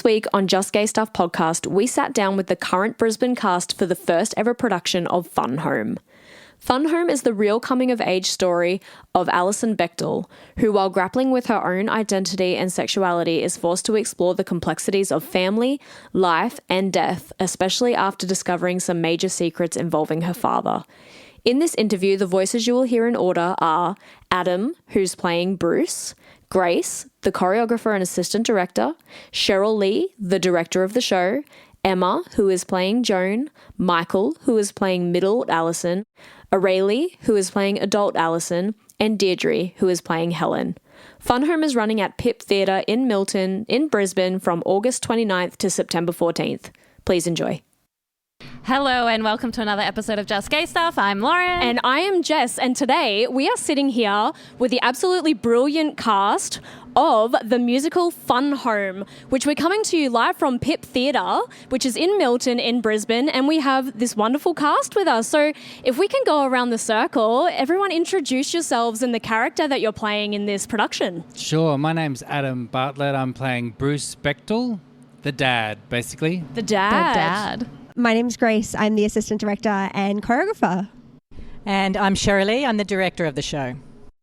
week on Just Gay Stuff podcast, we sat down with the current Brisbane cast for the first ever production of Fun Home. Fun Home is the real coming-of-age story of Alison Bechdel, who, while grappling with her own identity and sexuality, is forced to explore the complexities of family, life, and death, especially after discovering some major secrets involving her father. In this interview, the voices you will hear in order are Adam, who's playing Bruce, Grace, the choreographer and assistant director, Sherryl-Lee, the director of the show, Emma, who is playing Joan, Michael, who is playing middle Alison, Aurelie, who is playing adult Alison, and Diedre, who is playing Helen. Fun Home is running at PIP Theatre in Milton, in Brisbane, from August 29th to September 14th. Please enjoy. Hello and welcome to another episode of Just Gay Stuff. I'm Lauren. And I am Jess, and today we are sitting here with the absolutely brilliant cast of the musical Fun Home, which we're coming to you live from PIP Theatre, which is in Milton in Brisbane, and we have this wonderful cast with us. So if we can go around the circle, everyone introduce yourselves and the character that you're playing in this production. Sure, my name's Adam Bartlett. I'm playing Bruce Bechdel, the dad, basically. The dad. The dad. My name's Grace. I'm the assistant director and choreographer. And I'm Sherryl-Lee. I'm the director of the show.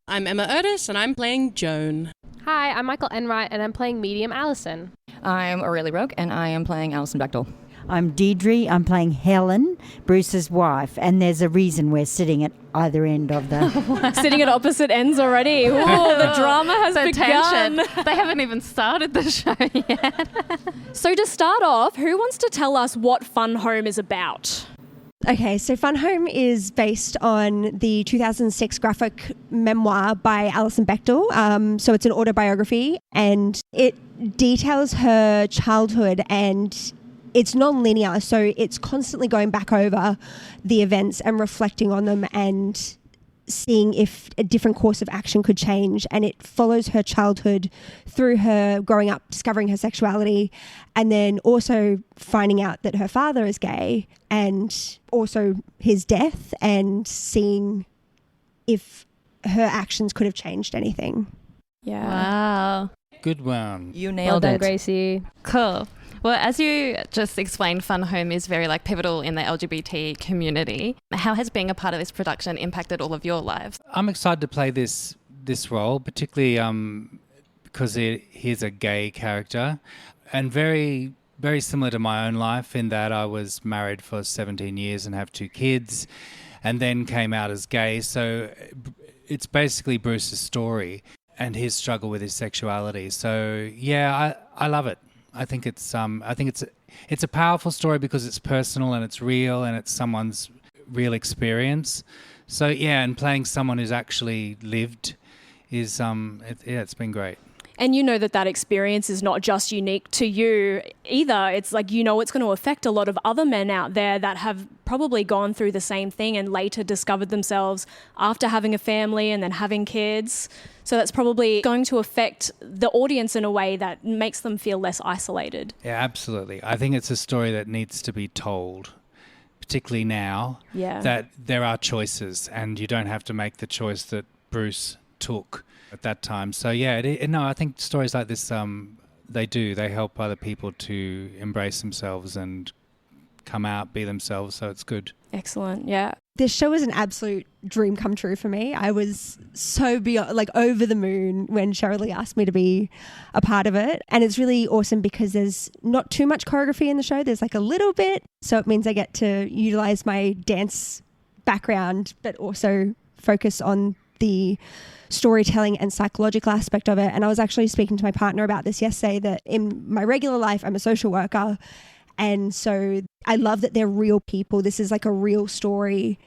I'm Emma Erdis and I'm playing Joan. Hi, I'm Michael Enright and I'm playing medium Alison. I'm Aurelie Roque and I am playing Alison Bechdel. I'm Diedre. I'm playing Helen, Bruce's wife, and there's a reason we're sitting at either end of the... Sitting at opposite ends already. Ooh, the drama has begun. Tension. They haven't even started the show yet. So to start off, who wants to tell us what Fun Home is about? Okay, so Fun Home is based on the 2006 graphic memoir by Alison Bechdel. So it's an autobiography and it details her childhood, and it's non-linear, so it's constantly going back over the events and reflecting on them and seeing if a different course of action could change. And it follows her childhood through her growing up, discovering her sexuality, and then also finding out that her father is gay, and also his death, and seeing if her actions could have changed anything. Yeah. Wow. Good one. You Well nailed done, it. Gracie. Cool. Well, as you just explained, Fun Home is very pivotal in the LGBT community. How has being a part of this production impacted all of your lives? I'm excited to play this role, particularly because he's a gay character, and very, very similar to my own life in that I was married for 17 years and have 2 kids, and then came out as gay. So it's basically Bruce's story and his struggle with his sexuality. So yeah, I love it. I think it's a powerful story because it's personal and it's real and it's someone's real experience. So yeah, and playing someone who's actually lived is it's been great. And you know that experience is not just unique to you either. It's like, you know, it's going to affect a lot of other men out there that have probably gone through the same thing and later discovered themselves after having a family and then having kids. So that's probably going to affect the audience in a way that makes them feel less isolated. Yeah, absolutely. I think it's a story that needs to be told, particularly now, that there are choices and you don't have to make the choice that Bruce took at that time. So yeah, I think stories like this, they help other people to embrace themselves and come out, be themselves. So it's good. Excellent. Yeah. This show was an absolute dream come true for me. I was so over the moon when Sherryl-Lee asked me to be a part of it. And it's really awesome because there's not too much choreography in the show. There's a little bit. So it means I get to utilize my dance background, but also focus on the storytelling and psychological aspect of it. And I was actually speaking to my partner about this yesterday, that in my regular life, I'm a social worker. And so I love that they're real people. This is a real story.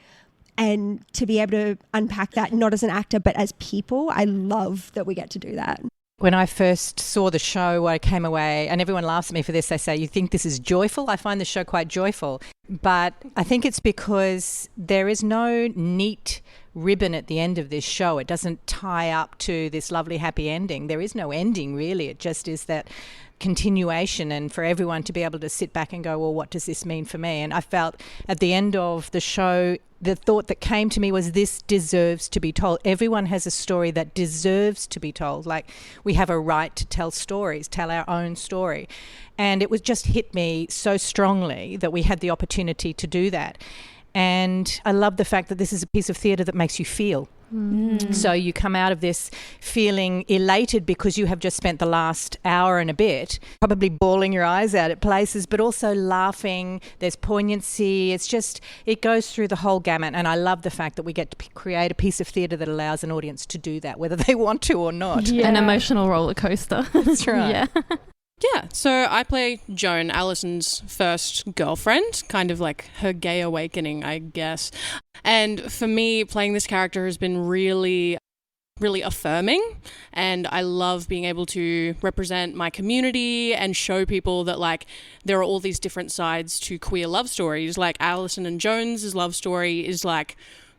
And to be able to unpack that, not as an actor, but as people, I love that we get to do that. When I first saw the show, I came away, and everyone laughs at me for this. They say, "You think this is joyful?" I find the show quite joyful. But I think it's because there is no neat ribbon at the end of this show. It doesn't tie up to this lovely happy ending. There is no ending, really. It just is that continuation, and for everyone to be able to sit back and go, well, what does this mean for me? And I felt at the end of the show the thought that came to me was, this deserves to be told. Everyone has a story that deserves to be told. Like, we have a right to tell stories, tell our own story. And it was just hit me so strongly that we had the opportunity to do that. And I love the fact that this is a piece of theatre that makes you feel. So you come out of this feeling elated because you have just spent the last hour and a bit probably bawling your eyes out at places, but also laughing. There's poignancy. It goes through the whole gamut. And I love the fact that we get to create a piece of theatre that allows an audience to do that, whether they want to or not. Yeah. An emotional roller coaster. That's right. Yeah. Yeah, so I play Joan, Alison's first girlfriend, kind of like her gay awakening, I guess. And for me, playing this character has been really, really affirming, and I love being able to represent my community and show people that, like, there are all these different sides to queer love stories. Like, Alison and Joan's love story is, like,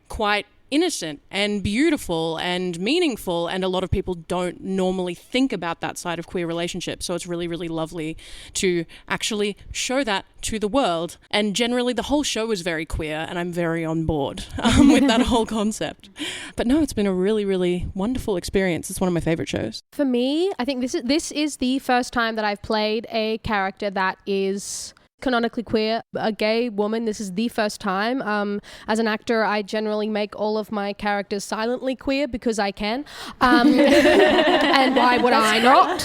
quite innocent and beautiful and meaningful, and a lot of people don't normally think about that side of queer relationships, so it's really, really lovely to actually show that to the world. And generally the whole show is very queer, and I'm very on board with that whole concept. But no, it's been a really, really wonderful experience. It's one of my favorite shows. For me, I think this is the first time that I've played a character that is canonically queer, a gay woman. This is the first time. As an actor, I generally make all of my characters silently queer because I can. And why would I not?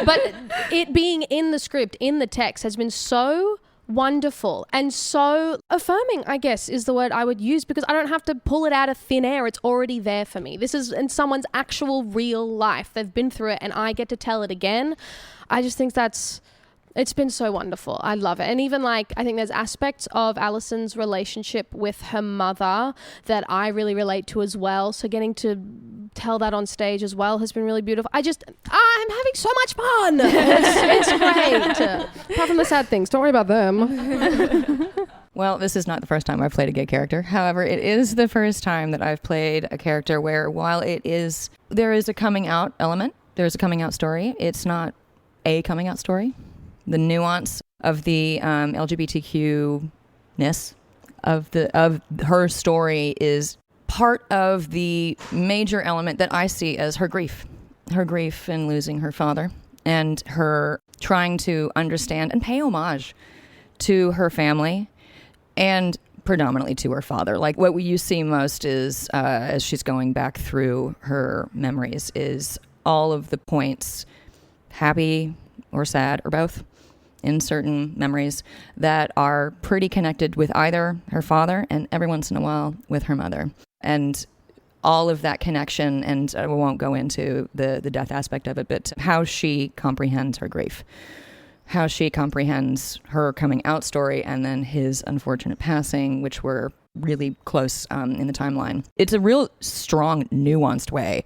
But it being in the script, in the text, has been so wonderful and so affirming, I guess, is the word I would use, because I don't have to pull it out of thin air. It's already there for me. This is in someone's actual real life. They've been through it and I get to tell it again. I just think it's been so wonderful. I love it. And even, like, I think there's aspects of Alison's relationship with her mother that I really relate to as well. So getting to tell that on stage as well has been really beautiful. I'm having so much fun. It's great. Apart from the sad things. Don't worry about them. Well, this is not the first time I've played a gay character. However, it is the first time that I've played a character where, while there is a coming out element, there's a coming out story, it's not a coming out story. The nuance of the LGBTQ-ness of her story is part of the major element that I see as her grief in losing her father, and her trying to understand and pay homage to her family, and predominantly to her father. Like, what you see most is, as she's going back through her memories, is all of the points, happy or sad or both, in certain memories that are pretty connected with either her father and every once in a while with her mother. And all of that connection, and we won't go into the death aspect of it, but how she comprehends her grief, how she comprehends her coming out story, and then his unfortunate passing, which were really close in the timeline. It's a real strong, nuanced way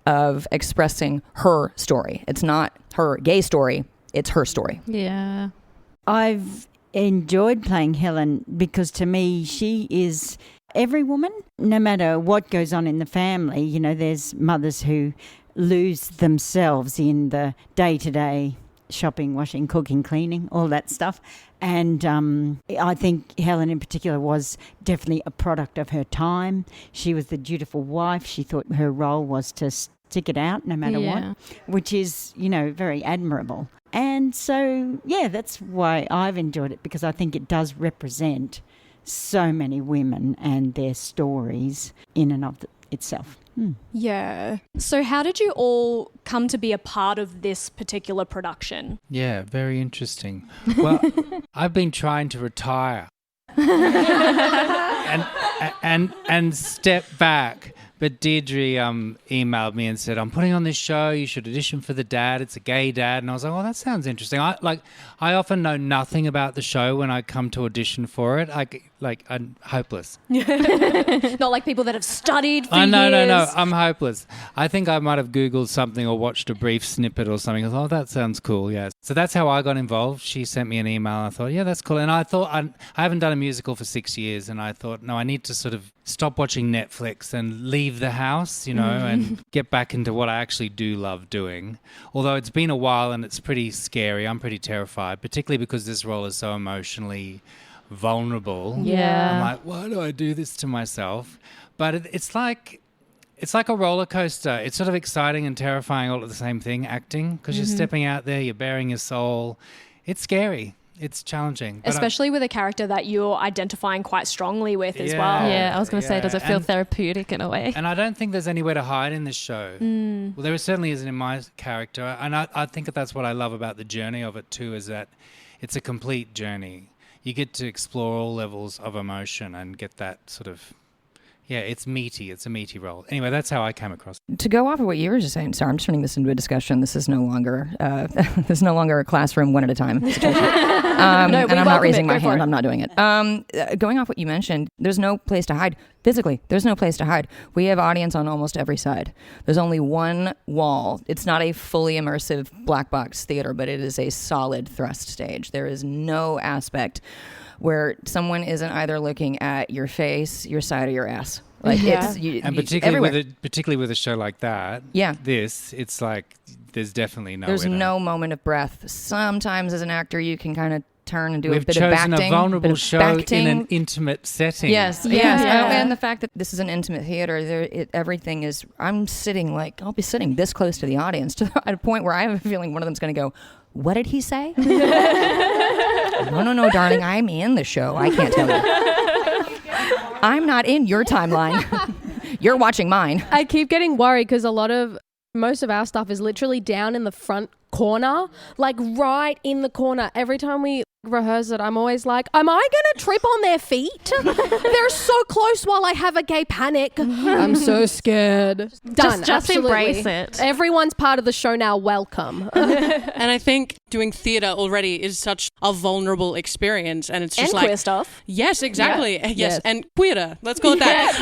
of expressing her story. It's not her gay story. It's her story. Yeah. I've enjoyed playing Helen because, to me, she is every woman, no matter what goes on in the family. You know, there's mothers who lose themselves in the day-to-day shopping, washing, cooking, cleaning, all that stuff. And I think Helen in particular was definitely a product of her time. She was the dutiful wife. She thought her role was to stick it out no matter what, which is, you know, very admirable. And so, yeah, that's why I've enjoyed it, because I think it does represent so many women and their stories in and of itself. Yeah. So how did you all come to be a part of this particular production? Yeah, very interesting. Well, I've been trying to retire and step back. But Diedre emailed me and said, I'm putting on this show, you should audition for the dad, it's a gay dad. And I was like, oh, that sounds interesting. I often know nothing about the show when I come to audition for it. I'm hopeless. Not like people that have studied for years. No, I'm hopeless. I think I might have Googled something or watched a brief snippet or something. I was, oh, that sounds cool, yeah. So that's how I got involved. She sent me an email. I thought, yeah, that's cool. And I thought, I haven't done a musical for 6 years, and I thought, no, I need to sort of stop watching Netflix and leave the house, you know, and get back into what I actually do love doing. Although it's been a while and it's pretty scary. I'm pretty terrified, particularly because this role is so emotionally vulnerable. Yeah. I'm like, why do I do this to myself? But it's like a roller coaster. It's sort of exciting and terrifying all at the same thing, acting, because you're stepping out there, you're bearing your soul. It's scary. It's challenging. Especially with a character that you're identifying quite strongly with as well. Yeah, I was going to say, does it feel therapeutic in a way? And I don't think there's anywhere to hide in this show. Well, there certainly isn't in my character. And I think that's what I love about the journey of it too, is that it's a complete journey. You get to explore all levels of emotion and get that sort of... Yeah, it's meaty. It's a meaty role. Anyway, that's how I came across it. To go off of what you were just saying, sorry, I'm turning this into a discussion. This is no longer a classroom one at a time situation. And I'm not raising my hand. I'm not doing it. Going off what you mentioned, there's no place to hide. Physically, there's no place to hide. We have audience on almost every side. There's only one wall. It's not a fully immersive black box theater, but it is a solid thrust stage. There is no aspect where someone isn't either looking at your face, your side, or your ass. Like particularly with a show like that. Yeah. It's like there's definitely no. There's no moment of breath. Sometimes as an actor, you can kind of turn and do We've a bit of chosen acting. a vulnerable show in an intimate setting. Yes, yes. And the fact that this is an intimate theater, everything is. I'll be sitting this close to the audience at a point where I have a feeling one of them's going to go, "What did he say?" No, darling, I'm in the show. I can't tell you. I'm not in your timeline. You're watching mine. I keep getting worried because most of our stuff is literally down in the front corner, like right in the corner. Every time we rehearse it, I'm always like, am I going to trip on their feet? They're so close while I have a gay panic. I'm so scared. Done. Just embrace it. Everyone's part of the show now. Welcome. And I think doing theatre already is such a vulnerable experience, and it's just and queer stuff. Yes, exactly. Yeah. Yes, and queer. Let's call it that.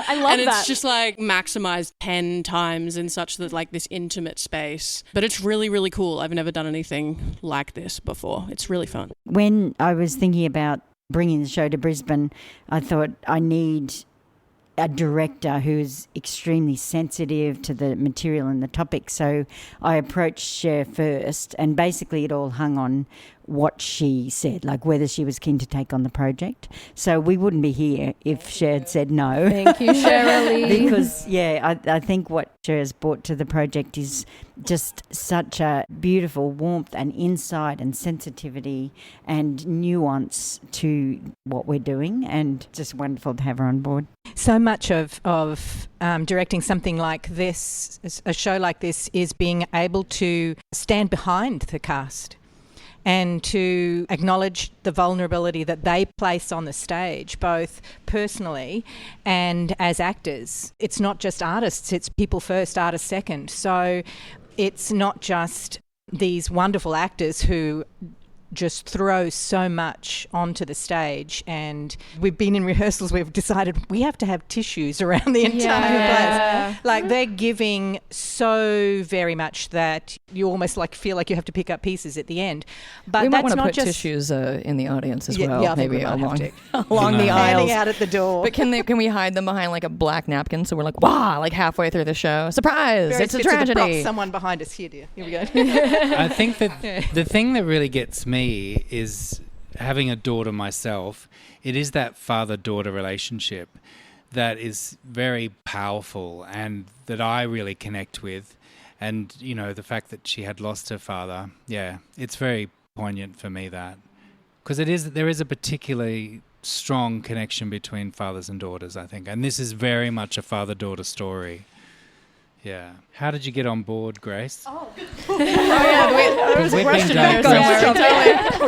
I love and that. it's just like maximized 10 times in such that like this intimate space. But it's really, really cool. I've never done anything like this before. It's really fun. When I was thinking about bringing the show to Brisbane, I thought I need a director who's extremely sensitive to the material and the topic. So I approached Cher first, and basically it all hung on what she said, like whether she was keen to take on the project. So we wouldn't be here if Cher had said no. Thank you, Sherryl-Lee. Because, I think what Cher has brought to the project is just such a beautiful warmth and insight and sensitivity and nuance to what we're doing, and just wonderful to have her on board. So much of directing something like this, a show like this, is being able to stand behind the cast and to acknowledge the vulnerability that they place on the stage, both personally and as actors. It's not just artists, it's people first, artists second. So it's not just these wonderful actors who just throw so much onto the stage, and we've been in rehearsals, we've decided we have to have tissues around the entire place. Like, they're giving so very much that you almost like feel like you have to pick up pieces at the end. But we might that's want to not put just tissues in the audience as well, I think maybe we might along have to. along the aisles. Handing out at the door. But can we hide them behind like a black napkin, so we're like, wow, like halfway through the show, surprise, Very it's a bits of the tragedy. props, someone behind us here, dear. Here we go. I think that the thing that really gets me is, having a daughter myself, it is that father-daughter relationship that is very powerful and that I really connect with. And, you know, the fact that she had lost her father, it's very poignant for me, that. Because there is a particularly strong connection between fathers and daughters, I think. And this is very much a father-daughter story. Yeah. How did you get on board, Grace? We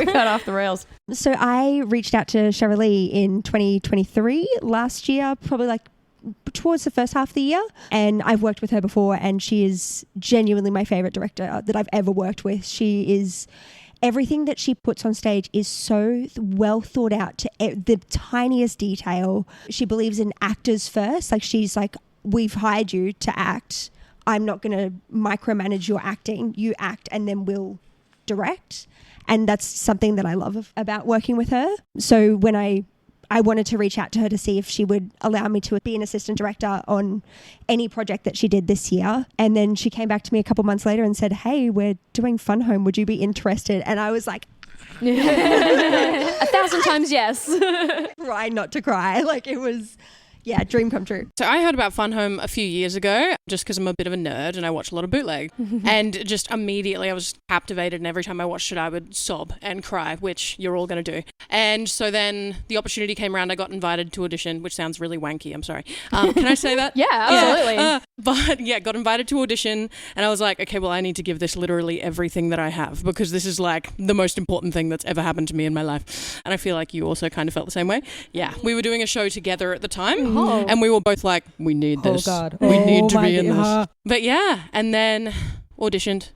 got off the rails. So I reached out to Sherryl-Lee in 2023, last year, probably like towards the first half of the year. And I've worked with her before, and she is genuinely my favourite director that I've ever worked with. She is... Everything that she puts on stage is so well thought out to the tiniest detail. She believes in actors first. Like, she's like, we've hired you to act. I'm not going to micromanage your acting. You act and then we'll direct. And that's something that I love about working with her. So when I wanted to reach out to her to see if she would allow me to be an assistant director on any project that she did this year. And then she came back to me a couple months later and said, hey, we're doing Fun Home. Would you be interested? And I was like, 1,000 times yes. Try not to cry. Like it was, yeah, dream come true. So I heard about Fun Home a few years ago, just because I'm a bit of a nerd and I watch a lot of bootleg. And just immediately I was captivated, and every time I watched it I would sob and cry, which you're all going to do. And so then the opportunity came around. I got invited to audition, which sounds really wanky. I'm sorry. Can I say that? Yeah, absolutely. But yeah, got invited to audition, and I was like, okay, well, I need to give this literally everything that I have, because this is like the most important thing that's ever happened to me in my life. And I feel like you also kind of felt the same way. Yeah, we were doing a show together at the time, and we were both like, we need this. Oh, God. We need to be in God. this. But yeah, and then auditioned,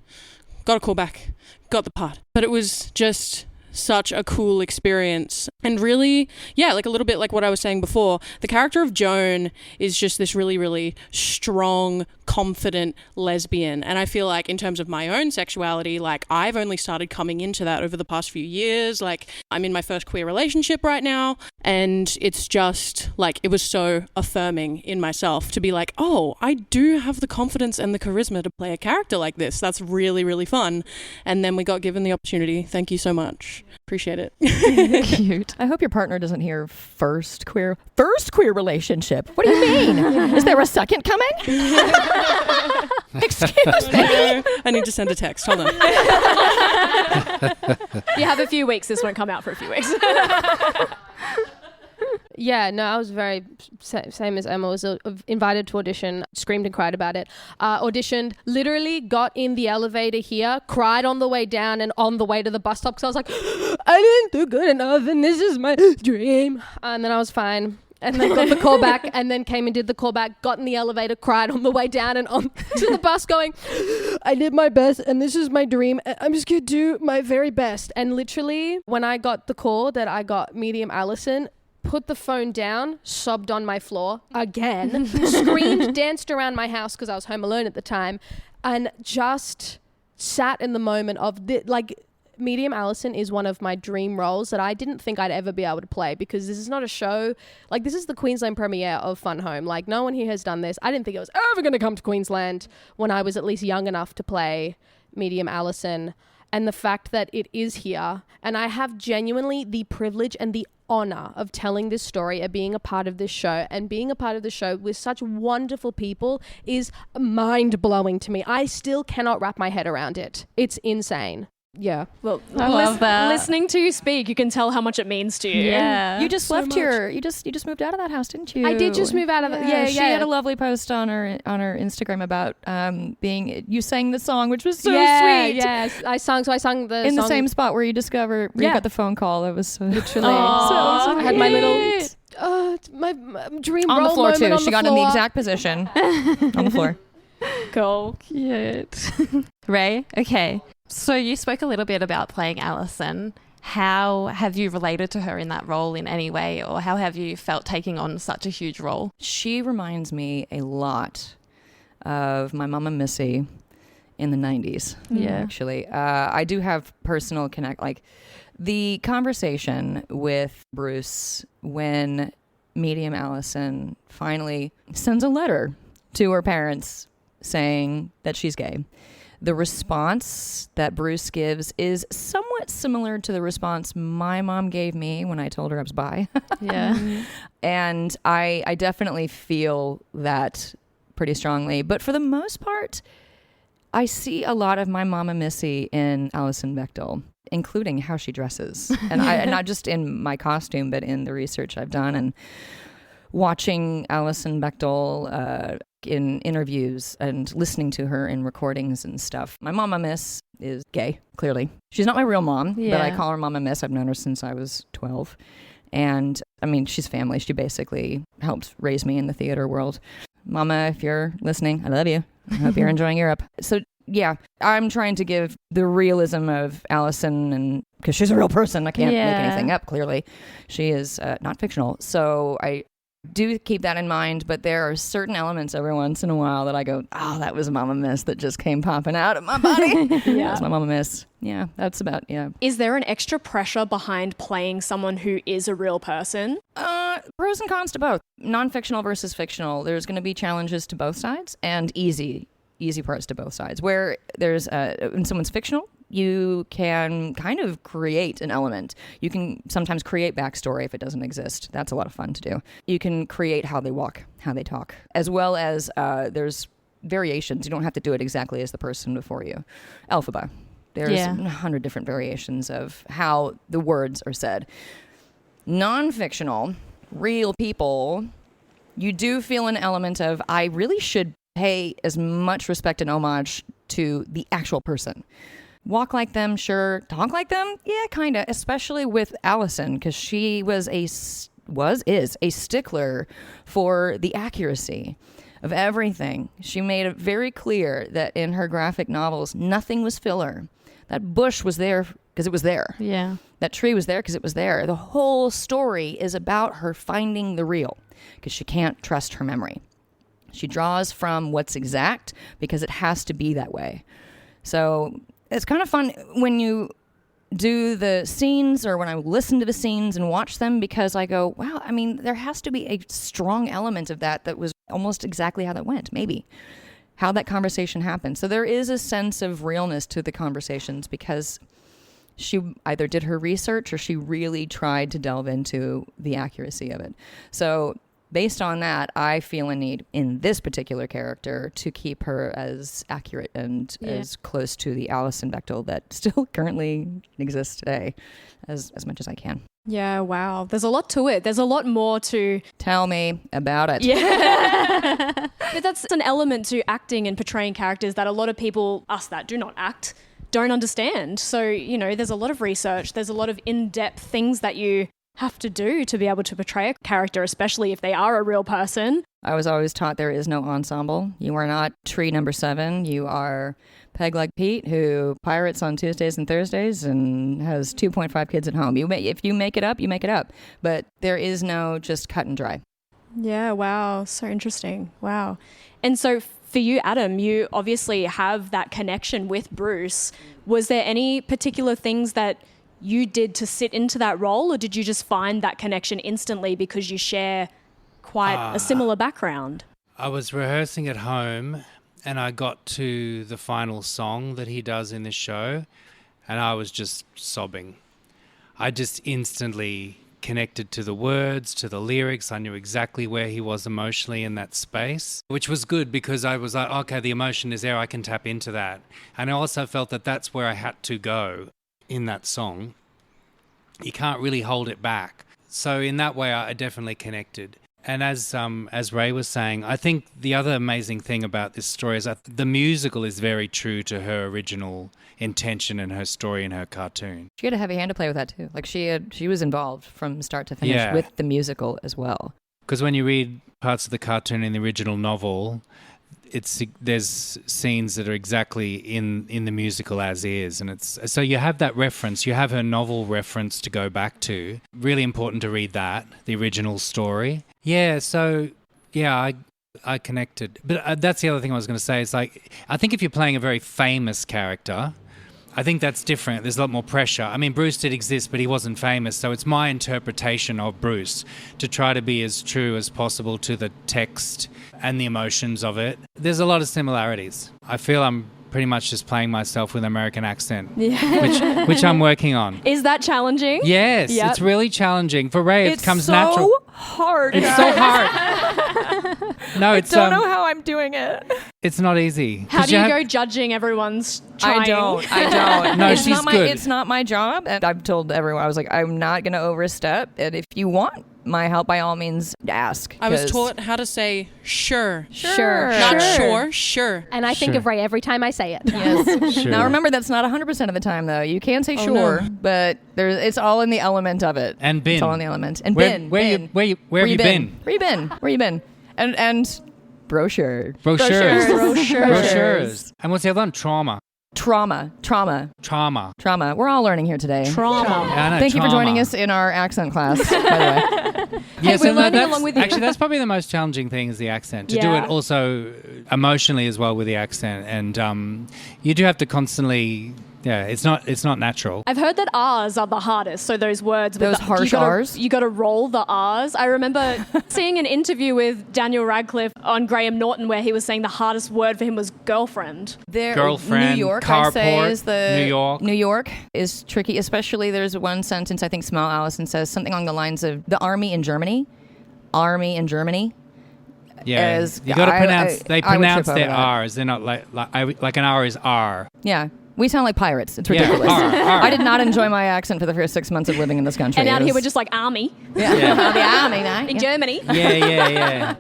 got a call back, got the part. But it was just such a cool experience, and really, yeah, like a little bit like what I was saying before, the character of Joan is just this really, really strong, confident lesbian. And I feel like in terms of my own sexuality, like I've only started coming into that over the past few years. Like I'm in my first queer relationship right now, and it's just like, it was so affirming in myself to be like, oh, I do have the confidence and the charisma to play a character like this. That's really, really fun. And then we got given the opportunity. Thank you so much. Appreciate it. Cute. I hope your partner doesn't hear first queer relationship. What do you mean? Is there a second coming? Excuse me. I need to send a text. Hold on. You have a few weeks. This won't come out for a few weeks. Yeah, no, I was very same as Emma. Was invited to audition, screamed and cried about it. Auditioned, literally got in the elevator here, cried on the way down and on the way to the bus stop, because I was like, I didn't do good enough and this is my dream. And then I was fine. And then got the call back, and then came and did the call back, got in the elevator, cried on the way down and on to the bus going, I did my best and this is my dream. I'm just going to do my very best. And literally when I got the call that I got medium Alison, put the phone down, sobbed on my floor again, screamed, danced around my house because I was home alone at the time, and just sat in the moment of medium Alison is one of my dream roles that I didn't think I'd ever be able to play, because this is not a show, like this is the Queensland premiere of Fun Home. Like no one here has done this. I didn't think it was ever going to come to Queensland when I was at least young enough to play medium Alison. And the fact that it is here, and I have genuinely the privilege and the honor of telling this story and being a part of this show, and being a part of the show with such wonderful people is mind-blowing to me. I still cannot wrap my head around it. It's insane. Yeah. Well, I love that. Listening to you speak, you can tell how much it means to you. Yeah. You just left you just moved out of that house, didn't you? I did just move out of it. Yeah, She had a lovely post on her Instagram about you sang the song, which was so sweet. Yes, I sung the song the same spot where you got the phone call. It was so literally. So I had my little my dream on the role floor moment too. on She the got floor. in the exact position on the floor. Cool. Cute. Ray, okay. So you spoke a little bit about playing Alison. How have you related to her in that role in any way, or how have you felt taking on such a huge role? She reminds me a lot of my mama Missy in the 90s. Yeah. Actually. I do have personal connect, like the conversation with Bruce when medium Alison finally sends a letter to her parents saying that she's gay. The response that Bruce gives is somewhat similar to the response my mom gave me when I told her I was bi. Yeah. And I definitely feel that pretty strongly. But for the most part, I see a lot of my mama Missy in Alison Bechdel, including how she dresses. And not just in my costume, but in the research I've done and watching Alison Bechdel in interviews and listening to her in recordings and stuff. My mama Miss is gay, clearly. She's not my real mom, but I call her Mama Miss. I've known her since I was 12. And I mean, she's family. She basically helped raise me in the theater world. Mama, if you're listening, I love you. I hope you're enjoying Europe. So yeah, I'm trying to give the realism of Alison, and because she's a real person, I can't make anything up, clearly. She is not fictional. So I do keep that in mind, but there are certain elements every once in a while that I go, oh, that was Mama Miss that just came popping out of my body. That's my Mama Miss. Yeah, that's about, Is there an extra pressure behind playing someone who is a real person? Pros and cons to both. Non-fictional versus fictional. There's going to be challenges to both sides and easy parts to both sides. Where there's when someone's fictional, you can kind of create an element. You can sometimes create backstory if it doesn't exist. That's a lot of fun to do. You can create how they walk, how they talk, as well as there's variations. You don't have to do it exactly as the person before you. Elphaba. There's 100 different variations of how the words are said. Non-fictional, real people, you do feel an element of, I really should pay as much respect and homage to the actual person. Walk like them, sure. Talk like them, yeah, kind of. Especially with Alison, because she is a stickler for the accuracy of everything. She made it very clear that in her graphic novels, nothing was filler. That bush was there because it was there. Yeah. That tree was there because it was there. The whole story is about her finding the real because she can't trust her memory. She draws from what's exact because it has to be that way. So it's kind of fun when you do the scenes or when I listen to the scenes and watch them because I go, wow, I mean, there has to be a strong element of that was almost exactly how that went, maybe. How that conversation happened. So there is a sense of realness to the conversations because she either did her research or she really tried to delve into the accuracy of it. So based on that, I feel a need in this particular character to keep her as accurate and as close to the Alison Bechdel that still currently exists today as much as I can. Yeah, wow. There's a lot to it. There's a lot more to... Tell me about it. Yeah. But that's an element to acting and portraying characters that a lot of people, us that do not act, don't understand. So, there's a lot of research. There's a lot of in-depth things that you have to do to be able to portray a character, especially if they are a real person. I was always taught there is no ensemble. You are not tree number 7. You are Peg Leg Pete, who pirates on Tuesdays and Thursdays and has 2.5 kids at home. If you make it up, you make it up. But there is no just cut and dry. Yeah, wow. So interesting. Wow. And so for you, Adam, you obviously have that connection with Bruce. Was there any particular things that you did to sit into that role, or did you just find that connection instantly because you share quite a similar background? I was rehearsing at home and I got to the final song that he does in the show and I was just sobbing. I just instantly connected to the words, to the lyrics. I knew exactly where he was emotionally in that space, which was good because I was like, okay, the emotion is there. I can tap into that. And I also felt that that's where I had to go in that song. You can't really hold it back. So in that way, I definitely connected. And as Ray was saying, I think the other amazing thing about this story is that the musical is very true to her original intention and her story and her cartoon. She had a heavy hand to play with that too. Like she was involved from start to finish with the musical as well. Because when you read parts of the cartoon in the original novel, there's scenes that are exactly in the musical as is, and it's so you have that reference. You have her novel reference to go back to. Really important to read that, the original story. Yeah, so yeah, I connected. But that's the other thing I was going to say. It's like I think if you're playing a very famous character, I think that's different. There's a lot more pressure. I mean, Bruce did exist, but he wasn't famous. So it's my interpretation of Bruce to try to be as true as possible to the text and the emotions of it. There's a lot of similarities. I feel I'm pretty much just playing myself with an American accent, which I'm working on. Is that challenging? Yes, It's really challenging. For Ray, it comes natural. It's so hard. It's so hard. No, I don't know how I'm doing it. It's not easy. How do you go judging everyone's trying? I don't. No, it's she's not good. It's not my job. And I've told everyone, I was like, I'm not going to overstep. And if you want my help, by all means, ask. I was taught how to say sure. Sure. Not sure, sure. And I think of Ray every time I say it. Yes. Sure. Now remember, that's not 100% of the time, though. You can say sure, but it's all in the element of it. And bin. It's all in the element. And Where bin. have you been? Where you been? Where you been? And brochures. And what's the other one? Trauma. Trauma. We're all learning here today. Thank you for joining us in our accent class, by the way. Yeah, we're learning along with you. Actually, that's probably the most challenging thing is the accent. To do it also emotionally as well with the accent. And you do have to constantly Yeah, it's not natural. I've heard that R's are the hardest. So those words, with Those harsh R's? You got to roll the R's. I remember seeing an interview with Daniel Radcliffe on Graham Norton where he was saying the hardest word for him was girlfriend. Girlfriend, New York, carport, I say, is New York. New York is tricky, especially there's one sentence, I think Small Alison says something along the lines of the army in Germany. Army in Germany. Yeah, you got to pronounce. They pronounce their R's. They're not like an R is R. Yeah. We sound like pirates. It's ridiculous. Yeah, I did not enjoy my accent for the first 6 months of living in this country. And out here we're just like army. Yeah. The army now. In Germany. Yeah.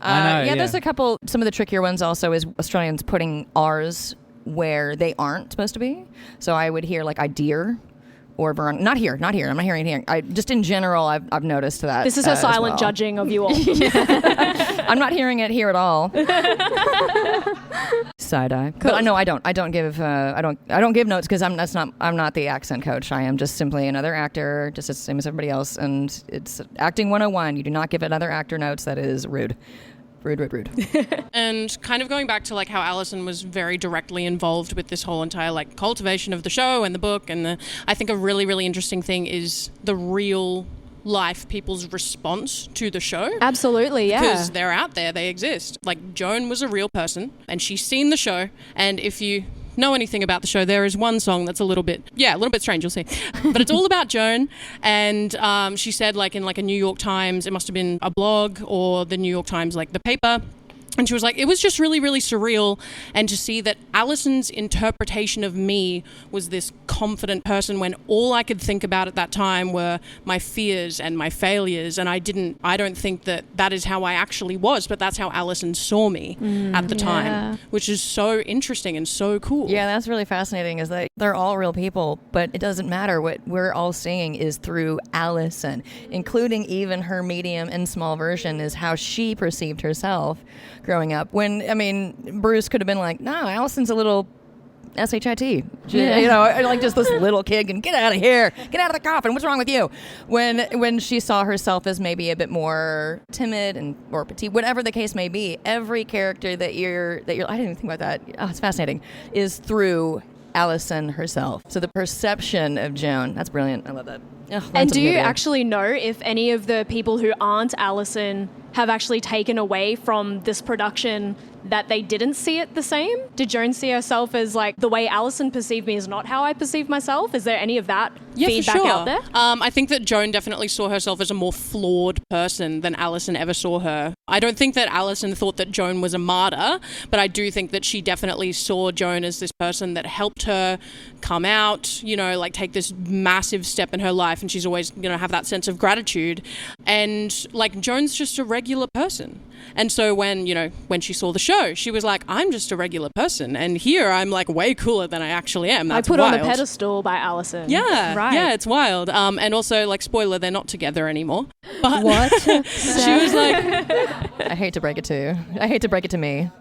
I know, there's some of the trickier ones also is Australians putting R's where they aren't supposed to be. So I would hear like Diedre or not here. I'm not hearing it here. Just in general, I've noticed that. This is her silent judging of you all. I'm not hearing it here at all. Side eye. Cool. But no, I don't. I don't give notes because I'm not the accent coach. I am just simply another actor, just the same as everybody else. And it's acting 101. You do not give another actor notes. That is rude. Rude. And kind of going back to like how Alison was very directly involved with this whole entire like cultivation of the show and the book, and I think a really, really interesting thing is the real life people's response to the show. Absolutely, yeah. Because they're out there, they exist. Like Joan was a real person and she's seen the show, and if you know anything about the show, there is one song that's a little bit strange, you'll see. But it's all about Joan, and she said like in like a New York Times, it must have been a blog or the New York Times, like the paper, and she was like, it was just really, really surreal, and to see that Alison's interpretation of me was this confident person when all I could think about at that time were my fears and my failures, and I don't think that is how I actually was, but that's how Alison saw me at the time, which is so interesting and so cool. Yeah, that's really fascinating, is that they're all real people, but it doesn't matter. What we're all seeing is through Alison, including even her medium and small version is how she perceived herself growing up. Bruce could have been like, no, Alison's a little SHIT. Like just this little kid and get out of here, get out of the coffin. What's wrong with you? When she saw herself as maybe a bit more timid or petite, whatever the case may be, every character that you're I didn't even think about that. Oh, it's fascinating. Is through Alison herself. So the perception of Joan, that's brilliant. I love that. And do you actually know if any of the people who aren't Alison have actually taken away from this production that they didn't see it the same? Did Joan see herself as like, the way Alison perceived me is not how I perceive myself? Is there any of that feedback out there? I think that Joan definitely saw herself as a more flawed person than Alison ever saw her. I don't think that Alison thought that Joan was a martyr, but I do think that she definitely saw Joan as this person that helped her come out, like take this massive step in her life, and she's always, have that sense of gratitude. And like Joan's just a regular person. And so when she saw the show, she was like, I'm just a regular person, and here I'm like way cooler than I actually am. That's wild. on a pedestal by Alison. Yeah, right. Yeah, it's wild. And also, like, spoiler, they're not together anymore. But what? She was like, I hate to break it to you. I hate to break it to me.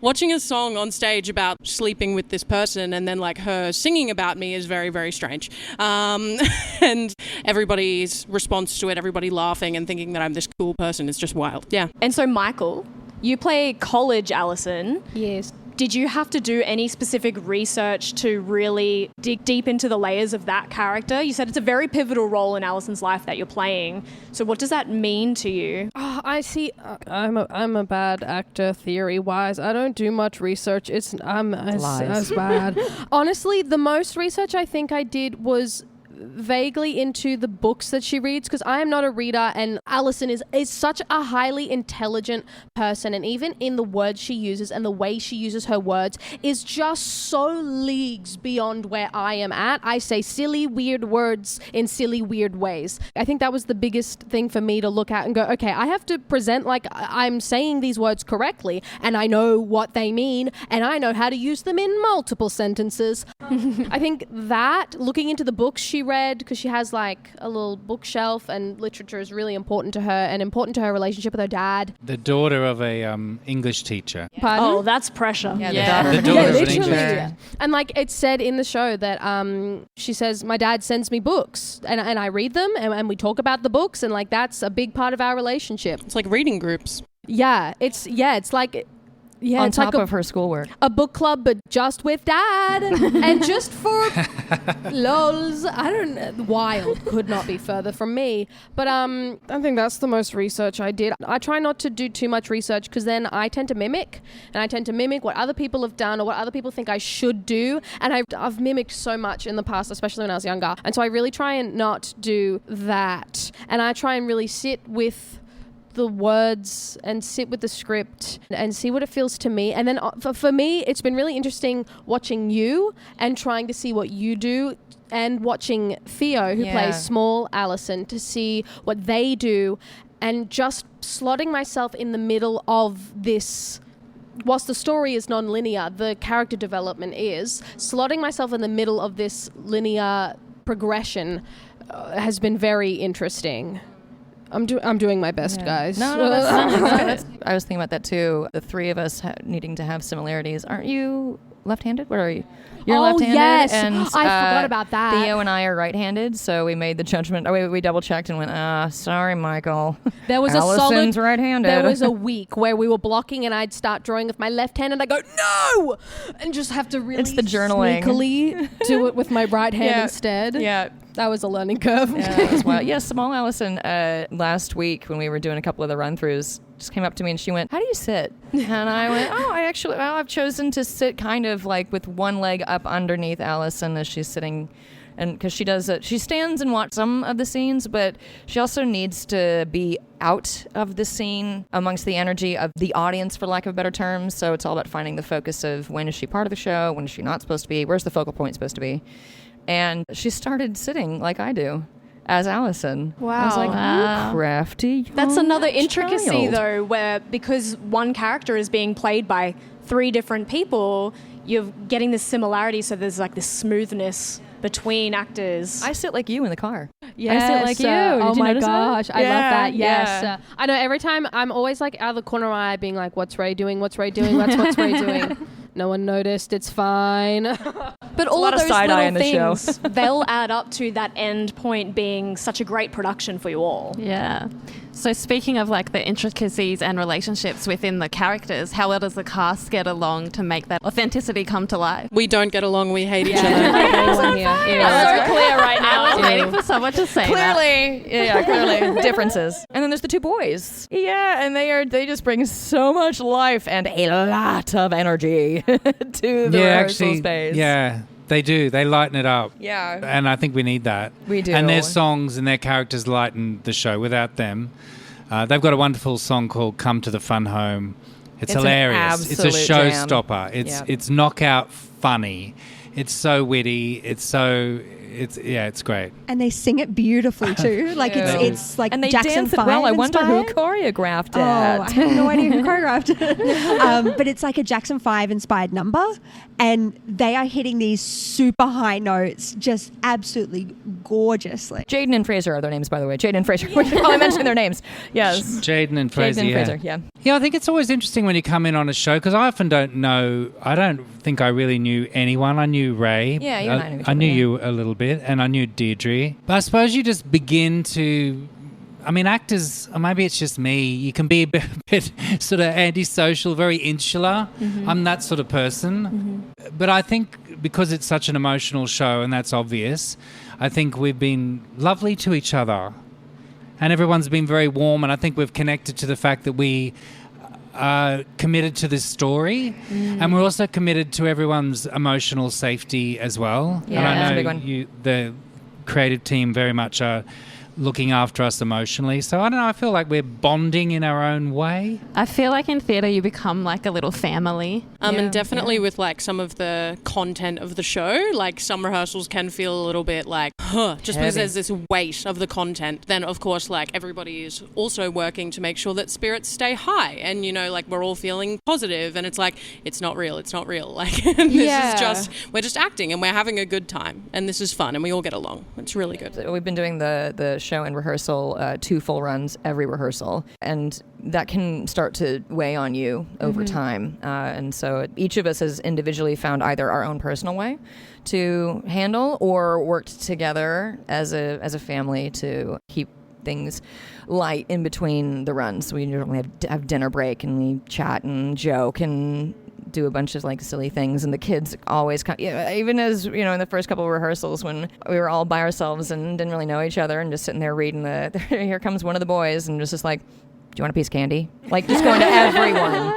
Watching a song on stage about sleeping with this person and then like her singing about me is very, very strange. And everybody's response to it, everybody laughing and thinking that I'm this cool person, is just wild. Yeah. And so, Michael, you play college Alison. Yes. Did you have to do any specific research to really dig deep into the layers of that character? You said it's a very pivotal role in Alison's life that you're playing. So what does that mean to you? Oh, I see. I'm a bad actor theory-wise. I don't do much research. It's bad. Honestly, the most research I think I did was vaguely into the books that she reads, because I am not a reader, and Alison is such a highly intelligent person, and even in the words she uses and the way she uses her words is just so leagues beyond where I am at. I say silly, weird words in silly, weird ways. I think that was the biggest thing for me to look at and go, okay, I have to present like I'm saying these words correctly, and I know what they mean, and I know how to use them in multiple sentences. I think that looking into the books she read, because she has like a little bookshelf, and literature is really important to her and important to her relationship with her dad. The daughter of a English teacher. Pardon? Oh, that's pressure. Yeah. The daughter of an English teacher. And like it's said in the show that she says, my dad sends me books and I read them and we talk about the books, and like that's a big part of our relationship. It's like reading groups. Yeah, it's like Yeah, on it's top like of her schoolwork. a book club, but just with Dad and just for lols. I don't know. Wild could not be further from me. But I think that's the most research I did. I try not to do too much research because then I tend to mimic, and I tend to mimic what other people have done or what other people think I should do. And I've mimicked so much in the past, especially when I was younger. And so I really try and not do that. And I try and really sit with the words and sit with the script and see what it feels to me. And then for me, it's been really interesting watching you and trying to see what you do, and watching Theo, who plays small Alison, to see what they do, and just slotting myself in the middle of this. Whilst the story is non-linear, the character development is. Slotting myself in the middle of this linear progression has been very interesting. I'm doing my best, guys. No, that's I was thinking about that too. The three of us needing to have similarities. Aren't you left-handed? What are you? You're left-handed. Yes. And, I forgot about that. Theo and I are right-handed, so we made the judgment. We double-checked and went, sorry, Michael. There was Allison's right-handed. There was a week where we were blocking, and I'd start drawing with my left hand, and I go no, and just have to really It's the journaling. sneakily do it with my right hand instead. Yeah. That was a learning curve. Yeah, that was wild. Yeah, small Alison, last week when we were doing a couple of the run-throughs, just came up to me and she went, "How do you sit?" And I went, I've chosen to sit kind of like with one leg up underneath Alison as she's sitting. And because she does it, she stands and watches some of the scenes, but she also needs to be out of the scene amongst the energy of the audience, for lack of better terms. So it's all about finding the focus of when is she part of the show, when is she not supposed to be, where's the focal point supposed to be. And she started sitting like I do as Alison. Wow. I was like, Wow. you crafty. That's another young intricacy, child. though, where because one character is being played by three different people, you're getting this similarity, so there's like this smoothness between actors. I sit like you in the car. Yes. I sit like you. Oh Did you my notice that? gosh. I love that. Yes. Yeah. I know every time I'm always like out of the corner of my eye being like, what's Ray doing? What's Ray doing? What's Ray doing? No one noticed. It's fine. But all lot of of those side-eye little in the things, they'll add up to that end point being such a great production for you all. Yeah. So speaking of like the intricacies and relationships within the characters, how well does the cast get along to make that authenticity come to life? We don't get along. We hate each other. Anyone here? So clear right now. I was waiting for someone to say that. Clearly differences. And then there's the two boys. Yeah, and they just bring so much life and a lot of energy to the rehearsal space. Yeah, they do. They lighten it up. Yeah. And I think we need that. We do. And their songs and their characters lighten the show. Without them, they've got a wonderful song called "Come to the Fun Home." It's an hilarious. It's a absolute jam. showstopper. It's knockout funny. It's so witty. It's great. And they sing it beautifully too. Like it's like And they Jackson dance it 5 well. I wonder who inspired. choreographed it. Oh, I have no idea who choreographed it. But it's like a Jackson 5 inspired number, and they are hitting these super high notes just absolutely gorgeously. Jaden and Fraser are their names, by the way. Jaden and Fraser. We should probably mention their names. Yes. Jaden and Fraser. Jaden and Fraser, yeah. Yeah, I think it's always interesting when you come in on a show because I often don't know. I don't think I really knew anyone. I knew Ray. Yeah, you and I knew each I other, knew yeah. you a little bit, and I knew Diedre. But I suppose you just begin to. I mean, actors, or maybe it's just me, you can be a bit sort of antisocial, very insular. Mm-hmm. I'm that sort of person. But I think because it's such an emotional show, and that's obvious, I think we've been lovely to each other. And everyone's been very warm, and I think we've connected to the fact that we are committed to this story, and we're also committed to everyone's emotional safety as well. Yeah, and I that's a know big one. the creative team very much are looking after us emotionally. So I don't know, I feel like we're bonding in our own way. I feel like in theatre you become like a little family. And definitely with like some of the content of the show, like some rehearsals can feel a little bit like, just because there's this weight of the content. Then of course, like everybody is also working to make sure that spirits stay high, and you know, like we're all feeling positive, and it's like it's not real. Like we're just acting, and we're having a good time, and this is fun, and we all get along. It's really good. We've been doing the show and rehearsal 2 full runs every rehearsal, and that can start to weigh on you over time, and so each of us has individually found either our own personal way to handle or worked together as a family to keep things light in between the runs. We normally have dinner break and we chat and joke and do a bunch of like silly things, and the kids always come, even as you know, in the first couple of rehearsals when we were all by ourselves and didn't really know each other and just sitting there reading here comes one of the boys and just like, do you want a piece of candy? Like just going to everyone.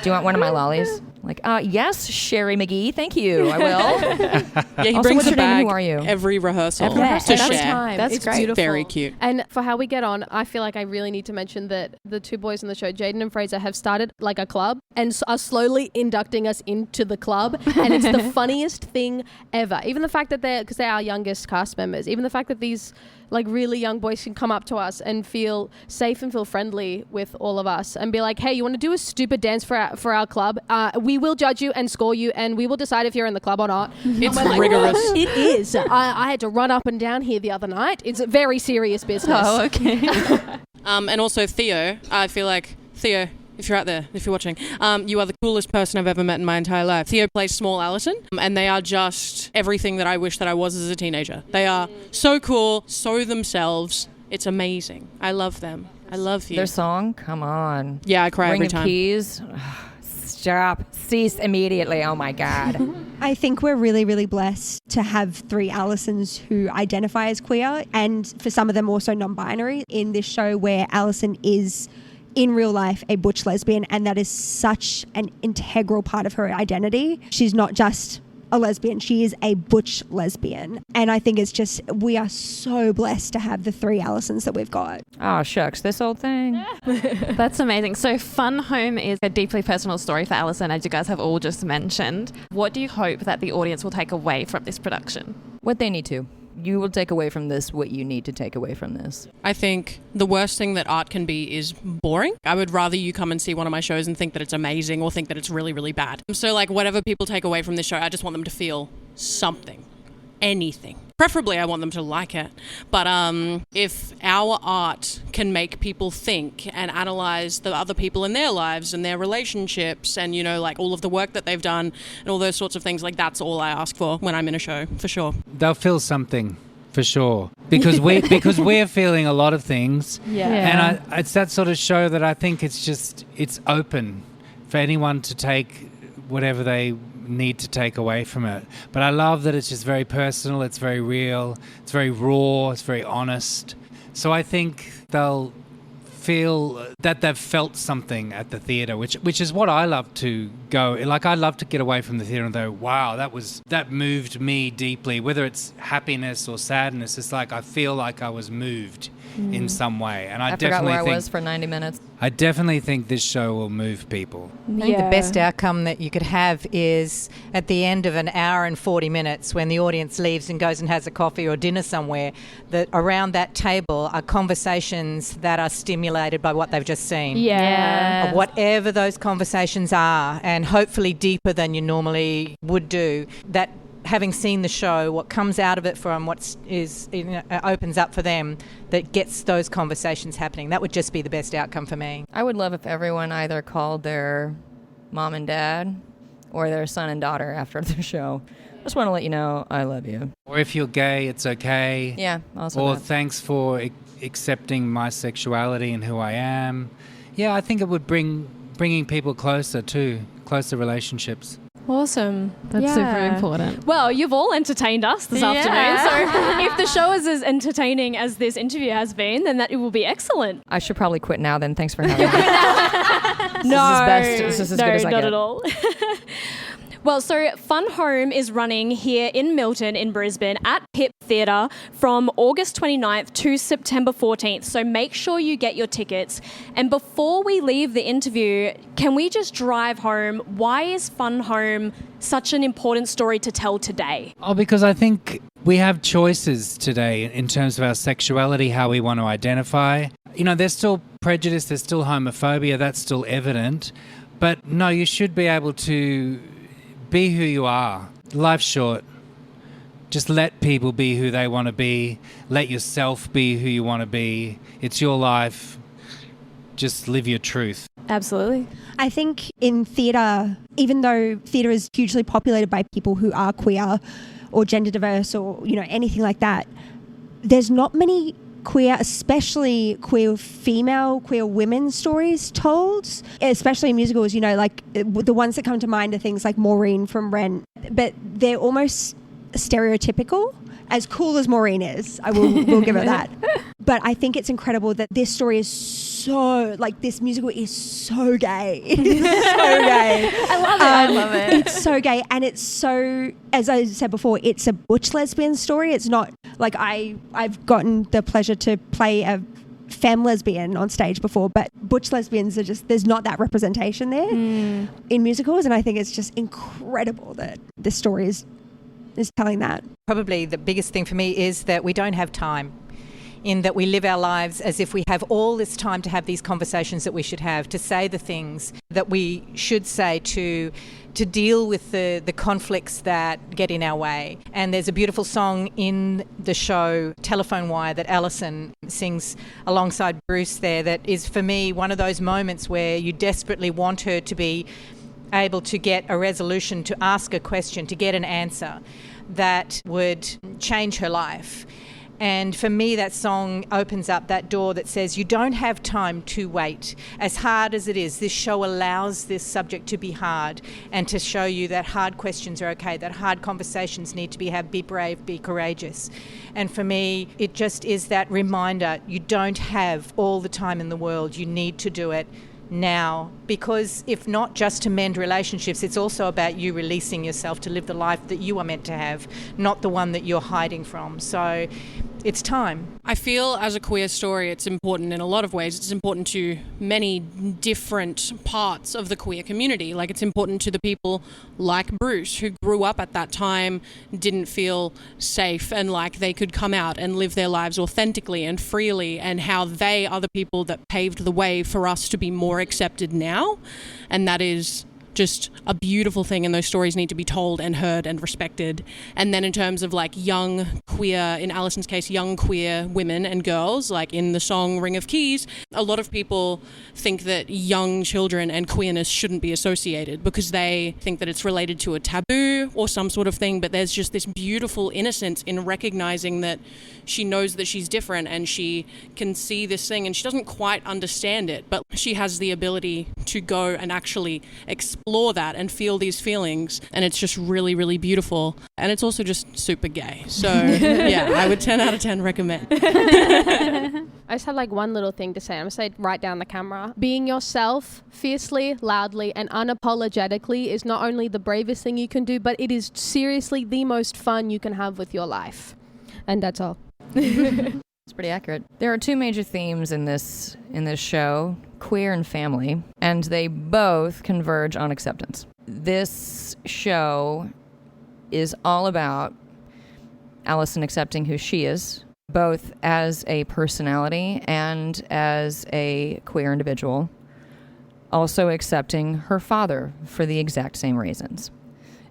Do you want one of my lollies? Like, yes, Sherry McGee, thank you. I will. Yeah, he Also, brings what's a your name and bag who are you? every rehearsal Yeah, to every share. time. That's It's great. beautiful. Very cute. And for how we get on, I feel like I really need to mention that the two boys on the show, Jaden and Fraser, have started like a club and are slowly inducting us into the club. And it's the funniest thing ever. Even the fact that because they're our youngest cast members, even the fact that these like really young boys can come up to us and feel safe and feel friendly with all of us and be like, hey, you want to do a stupid dance for our club? We will judge you and score you and we will decide if you're in the club or not. It's And we're like, rigorous. it is. I had to run up and down here the other night. It's a very serious business. Oh, okay. And also Theo, I feel like Theo, if you're out there, if you're watching, you are the coolest person I've ever met in my entire life. Theo plays small Alison, and they are just everything that I wish that I was as a teenager. They are so cool, so themselves. It's amazing. I love them. I love you. Their song, come on. Yeah, I cry Ring every of time. Keys. Stop. Cease immediately. Oh my God. I think we're really, really blessed to have 3 Alisons who identify as queer, and for some of them also non-binary in this show, where Alison is in real life a butch lesbian, and that is such an integral part of her identity. She's not just a lesbian, she is a butch lesbian. And I think it's just, we are so blessed to have the 3 Alisons that we've got. Oh, shucks. This old thing. That's amazing. So Fun Home is a deeply personal story for Alison, as you guys have all just mentioned. What do you hope that the audience will take away from this production? What they need to. You will take away from this what you need to take away from this. I think the worst thing that art can be is boring. I would rather you come and see one of my shows and think that it's amazing or think that it's really, really bad. So like whatever people take away from this show, I just want them to feel something, anything. Preferably I want them to like it. But if our art can make people think and analyze the other people in their lives and their relationships and, you know, like all of the work that they've done and all those sorts of things, like that's all I ask for when I'm in a show, for sure. They'll feel something, for sure. Because we're feeling a lot of things. Yeah. And it's that sort of show that I think it's open for anyone to take whatever they need to take away from it. But I love that it's just very personal, it's very real, it's very raw, it's very honest. So I think they'll feel that they've felt something at the theatre, which is what I love to go. Like I love to get away from the theatre and go, wow, that moved me deeply. Whether it's happiness or sadness, it's like I feel like I was moved in some way. And I forgot definitely where I think was for 90 minutes. I definitely think this show will move people. I think the best outcome that you could have is at the end of an hour and 40 minutes when the audience leaves and goes and has a coffee or dinner somewhere, that around that table are conversations that are stimulated by what they've just seen. Yeah. Whatever those conversations are, and hopefully deeper than you normally would do, that having seen the show, what comes out of it from what opens up for them, that gets those conversations happening. That would just be the best outcome for me. I would love if everyone either called their mom and dad or their son and daughter after the show. Just want to let you know I love you. Or if you're gay, it's okay. Yeah, also Or that. thanks for accepting my sexuality and who I am. Yeah, I think it would bringing people closer relationships. Awesome. That's super important. Well, you've all entertained us this afternoon. So if the show is as entertaining as this interview has been, then that it will be excellent. I should probably quit now then. Thanks for having me. This is as good as I not get. at all. Well, so Fun Home is running here in Milton in Brisbane at PIP Theatre from August 29th to September 14th. So make sure you get your tickets. And before we leave the interview, can we just drive home? Why is Fun Home such an important story to tell today? Oh, because I think we have choices today in terms of our sexuality, how we want to identify. You know, there's still prejudice, there's still homophobia, that's still evident. But no, you should be able to be who you are. Life's short. Just let people be who they want to be. Let yourself be who you want to be. It's your life. Just live your truth. Absolutely. I think in theatre, even though theatre is hugely populated by people who are queer or gender diverse or, you know, anything like that, there's not many queer, especially queer female, queer women stories told, especially in musicals, you know, like the ones that come to mind are things like Maureen from Rent, but they're almost stereotypical. As cool as Maureen is, we'll give it that. But I think it's incredible that this story is so, like, this musical is so gay. It is so gay. I love it. It's so gay, and it's so, as I said before, it's a butch lesbian story. It's not like I've gotten the pleasure to play a femme lesbian on stage before, but butch lesbians are just, there's not that representation there in musicals, and I think it's just incredible that this story is telling that. Probably the biggest thing for me is that we don't have time, in that we live our lives as if we have all this time to have these conversations that we should have, to say the things that we should say, to deal with the conflicts that get in our way. And there's a beautiful song in the show, Telephone Wire, that Alison sings alongside Bruce there, that is for me one of those moments where you desperately want her to be able to get a resolution, to ask a question, to get an answer that would change her life. And for me, that song opens up that door that says you don't have time to wait. As hard as it is, this show allows this subject to be hard and to show you that hard questions are okay, that hard conversations need to be had. Be brave, be courageous. And for me, it just is that reminder, you don't have all the time in the world. You need to do it now, because if not just to mend relationships, it's also about you releasing yourself to live the life that you are meant to have, not the one that you're hiding from. So it's time. I feel as a queer story, it's important in a lot of ways. It's important to many different parts of the queer community. Like, it's important to the people like Bruce, who grew up at that time, didn't feel safe and like they could come out and live their lives authentically and freely, and how they are the people that paved the way for us to be more accepted now. And that is just a beautiful thing, and those stories need to be told and heard and respected. And then in terms of like young queer, in Alison's case, young queer women and girls, like in the song Ring of Keys, a lot of people think that young children and queerness shouldn't be associated because they think that it's related to a taboo or some sort of thing, but there's just this beautiful innocence in recognizing that she knows that she's different and she can see this thing and she doesn't quite understand it, but she has the ability to go and actually explore that and feel these feelings, and it's just really, really beautiful. And it's also just super gay. So yeah, I would 10 out of 10 recommend. I just have like one little thing to say. I'm going to say it right down the camera. Being yourself fiercely, loudly, and unapologetically is not only the bravest thing you can do, but it is seriously the most fun you can have with your life. And that's all. It's pretty accurate. There are two major themes in this show, queer and family, and they both converge on acceptance. This show is all about Alison accepting who she is, both as a personality and as a queer individual, also accepting her father for the exact same reasons,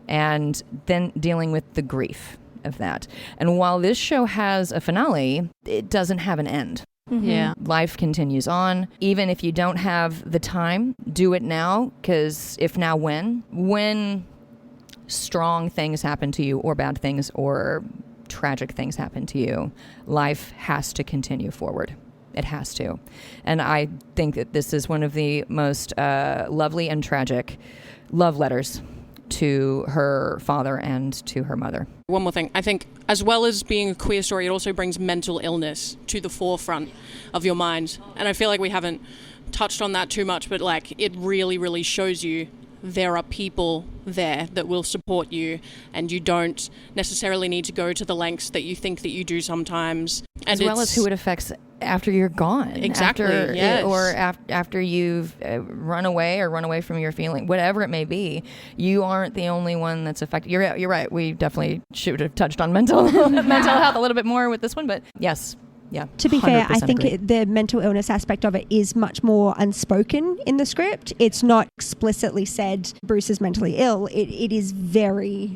and then dealing with the grief of that. And while this show has a finale, it doesn't have an end. Mm-hmm. Yeah. Life continues on. Even if you don't have the time, do it now, because if now, when strong things happen to you, or bad things, or tragic things happen to you, life has to continue forward. It has to. And I think that this is one of the most lovely and tragic love letters to her father and to her mother. One more thing. I think as well as being a queer story, it also brings mental illness to the forefront of your mind. And I feel like we haven't touched on that too much, but like it really, really shows you there are people there that will support you, and you don't necessarily need to go to the lengths that you think that you do sometimes. And as well as who it affects after you're gone. Exactly, yes. Or after you've run away from your feeling, whatever it may be. You aren't the only one that's affected. You're right. We definitely should have touched on mental health a little bit more with this one, but yes. Yeah. To be fair, I think the mental illness aspect of it is much more unspoken in the script. It's not explicitly said Bruce is mentally ill. It is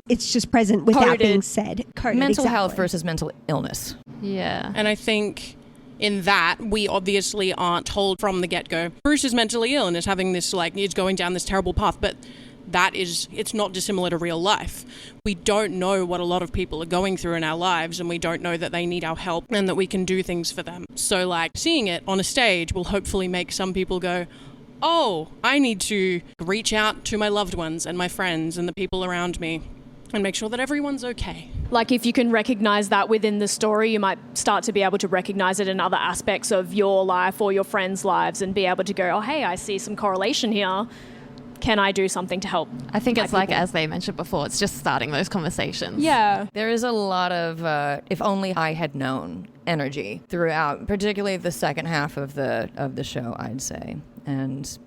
it's just present without coded. Being said. Coded, mental exactly. health versus mental illness. Yeah. And I think in that, we obviously aren't told from the get-go, Bruce is mentally ill and is having this, like, he's going down this terrible path, but it's not dissimilar to real life. We don't know what a lot of people are going through in our lives, and we don't know that they need our help and that we can do things for them. So like seeing it on a stage will hopefully make some people go, oh, I need to reach out to my loved ones and my friends and the people around me and make sure that everyone's okay. Like if you can recognize that within the story, you might start to be able to recognize it in other aspects of your life or your friends' lives and be able to go, oh, hey, I see some correlation here. Can I do something to help? I think it's my like, people? as they mentioned before, it's just starting those conversations. Yeah. There is a lot of if only I had known energy throughout, particularly the second half of the show, I'd say. And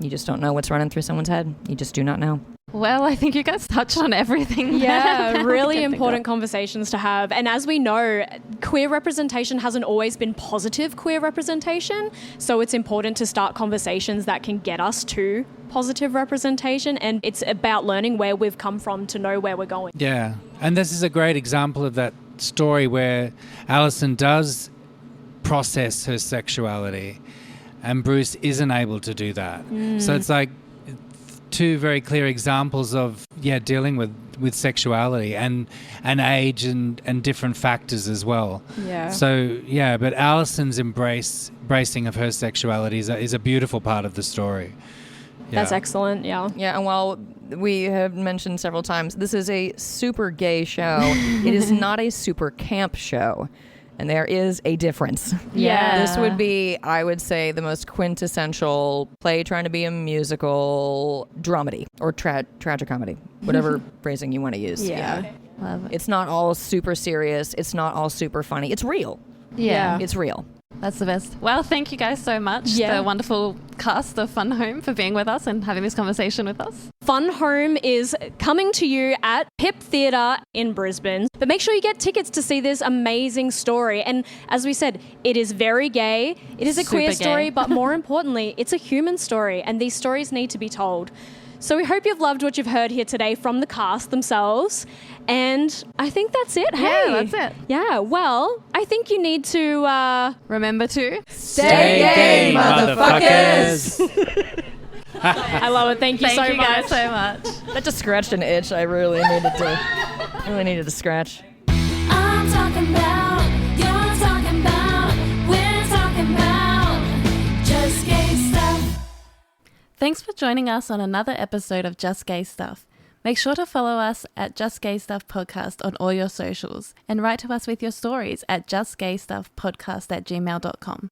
you just don't know what's running through someone's head. You just do not know. Well, I think you guys touched on everything. Yeah, really important conversations to have. And as we know, queer representation hasn't always been positive queer representation. So it's important to start conversations that can get us to positive representation. And it's about learning where we've come from to know where we're going. Yeah. And this is a great example of that story where Alison does process her sexuality and Bruce isn't able to do that. So it's like two very clear examples of dealing with sexuality and age and different factors as well. Yeah. So but Alison's embracing of her sexuality is a beautiful part of the story. Yeah. That's excellent. Yeah. Yeah, and while we have mentioned several times, this is a super gay show. It is not a super camp show. And there is a difference. Yeah. This would be, I would say, the most quintessential play trying to be a musical dramedy or tragicomedy, whatever phrasing you want to use. Yeah. Love it. It's not all super serious. It's not all super funny. It's real. Yeah. It's real. That's the best. Well, thank you guys so much, Yeah. the wonderful cast of Fun Home, for being with us and having this conversation with us. Fun Home is coming to you at PIP Theatre in Brisbane. But make sure you get tickets to see this amazing story. And as we said, it is very gay. It is a Super queer gay. story, but more importantly, it's a human story. And these stories need to be told. So we hope you've loved what you've heard here today from the cast themselves. And I think that's it. Hey, Yeah, that's it. Yeah, well, I think you need to... Remember to Stay gay, motherfuckers! I love it. Thank you thank so you much. guys so much. That just scratched an itch I really needed to scratch. I'm talking about, you're talking about, we're talking about just gay stuff. Thanks for joining us on another episode of Just Gay Stuff. Make sure to follow us at Just Gay Stuff Podcast on all your socials and write to us with your stories at justgaystuffpodcast@gmail.com.